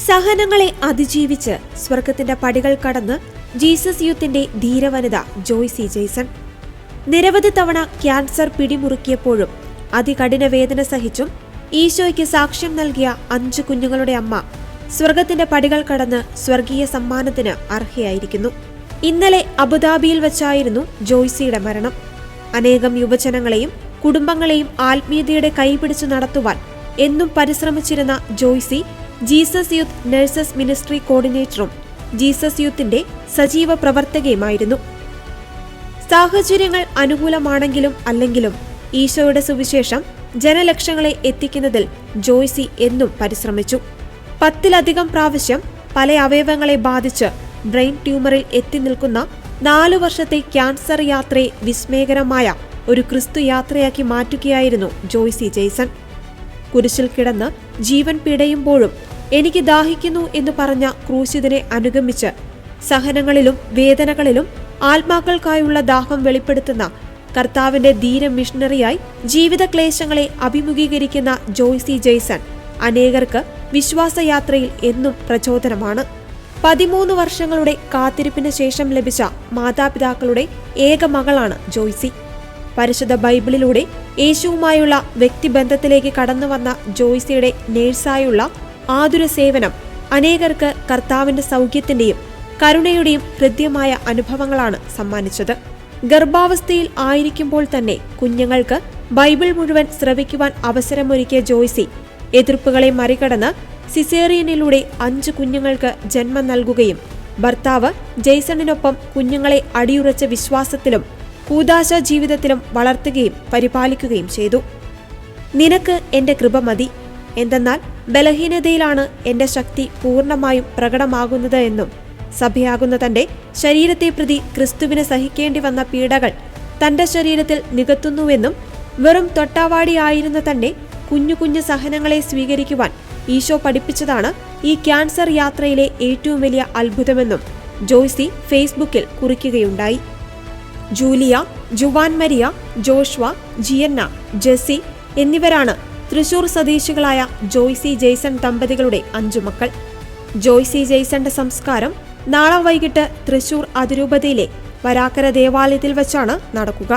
സഹനങ്ങളെ അതിജീവിച്ച് സ്വർഗത്തിന്റെ പടികൾ കടന്ന് ജീസസ് യൂത്തിന്റെ ധീരവനിത ജോയ്സി ജെയ്സൺ. നിരവധി തവണ ക്യാൻസർ പിടിമുറുക്കിയപ്പോഴും അതികഠിന വേദന സഹിച്ചും ഈശോയ്ക്ക് സാക്ഷ്യം നൽകിയ 5 കുഞ്ഞുങ്ങളുടെ അമ്മ സ്വർഗത്തിന്റെ പടികൾ കടന്ന് സ്വർഗീയ സമ്മാനത്തിന് അർഹയായിരിക്കുന്നു. ഇന്നലെ അബുദാബിയിൽ വെച്ചായിരുന്നു ജോയ്സിയുടെ മരണം. അനേകം യുവജനങ്ങളെയും കുടുംബങ്ങളെയും ആത്മീയതയുടെ കൈപിടിച്ചു നടത്തുവാൻ എന്നും പരിശ്രമിച്ചിരുന്ന Joycy Jesus Youth Nurses Ministry കോർഡിനേറ്ററും ജീസസ് യൂത്തിന്റെ സജീവ പ്രവർത്തകയുമായിരുന്നു. സാഹചര്യങ്ങൾ അനുകൂലമാണെങ്കിലും അല്ലെങ്കിലും ഈശോയുടെ സുവിശേഷം ജനലക്ഷങ്ങളെ എത്തിക്കുന്നതിൽ ജോയ്സി എന്നും പരിശ്രമിച്ചു. 10-ലധികം പ്രാവശ്യം പല അവയവങ്ങളെ ബാധിച്ച് ബ്രെയിൻ ട്യൂമറിൽ എത്തി നിൽക്കുന്ന 4 വർഷത്തെ ക്യാൻസർ യാത്രയെ വിസ്മയകരമായ ഒരു ക്രിസ്തു യാത്രയാക്കി മാറ്റുകയായിരുന്നു ജോയ്സി ജെയ്സൺ. കുരിശിൽ കിടന്ന് ജീവൻ പിടയുമ്പോഴും എനിക്ക് ദാഹിക്കുന്നു എന്ന് പറഞ്ഞ ക്രൂശിതനെ അനുഗമിച്ച് സഹനങ്ങളിലും വേദനകളിലും ആത്മാക്കൾക്കായുള്ള ദാഹം വെളിപ്പെടുത്തുന്ന കർത്താവിന്റെ ധീര മിഷണറിയായി ജീവിത ക്ലേശങ്ങളെ അഭിമുഖീകരിക്കുന്ന ജോയ്സി ജെയ്സൺ അനേകർക്ക് വിശ്വാസയാത്രയിൽ എന്നും പ്രചോദനമാണ്. 13 വർഷങ്ങളുടെ കാത്തിരിപ്പിന് ശേഷം ലഭിച്ച മാതാപിതാക്കളുടെ ഏക മകളാണ് ജോയ്സി. പരിശുദ്ധ ബൈബിളിലൂടെ യേശുവുമായുള്ള വ്യക്തിബന്ധത്തിലേക്ക് കടന്നുവന്ന ജോയ്സിയുടെ നേഴ്സായുള്ള ആതുര സേവനം അനേകർക്ക് കർത്താവിന്റെ സൗഖ്യത്തിന്റെയും കരുണയുടെയും ഹൃദ്യമായ അനുഭവങ്ങളാണ് സമ്മാനിച്ചത്. ഗർഭാവസ്ഥയിൽ ആയിരിക്കുമ്പോൾ തന്നെ കുഞ്ഞുങ്ങൾക്ക് ബൈബിൾ മുഴുവൻ ശ്രവിക്കുവാൻ അവസരമൊരുക്കിയ ജോയ്സി എതിർപ്പുകളെ മറികടന്ന് സിസേറിയനിലൂടെ 5 കുഞ്ഞുങ്ങൾക്ക് ജന്മം നൽകുകയും ഭർത്താവ് ജെയ്സണിനൊപ്പം കുഞ്ഞുങ്ങളെ അടിയുറച്ച വിശ്വാസത്തിലും കൂദാശ ജീവിതത്തിലും വളർത്തുകയും പരിപാലിക്കുകയും ചെയ്തു. നിനക്ക് എന്റെ കൃപ മതി, എന്തെന്നാൽ ബലഹീനതയിലാണ് എന്റെ ശക്തി പൂർണ്ണമായും പ്രകടമാകുന്നത് എന്നും സഭയാകുന്ന തന്റെ ശരീരത്തെ പ്രതി ക്രിസ്തുവിന് സഹിക്കേണ്ടി വന്ന പീഡകൾ തന്റെ ശരീരത്തിൽ നികത്തുന്നുവെന്നും വെറും തൊട്ടാവാടിയായിരുന്ന തന്നെ കുഞ്ഞു കുഞ്ഞു സഹനങ്ങളെ സ്വീകരിക്കുവാൻ ഈശോ പഠിപ്പിച്ചതാണ് ഈ ക്യാൻസർ യാത്രയിലെ ഏറ്റവും വലിയ അത്ഭുതമെന്നും ജോയ്സി ഫേസ്ബുക്കിൽ കുറിക്കുകയുണ്ടായി. Julia, Juan Maria, Joshua, Gianna, Jessy എന്നിവരാണ് തൃശൂർ സ്വദേശികളായ ജോയ്സി ജെയ്സൺ ദമ്പതികളുടെ 5 മക്കൾ. ജോയ്സി ജെയ്സന്റെ സംസ്കാരം നാളെ വൈകിട്ട് തൃശൂർ അതിരൂപതയിലെ വരാക്കര ദേവാലയത്തിൽ വെച്ചാണ് നടക്കുക.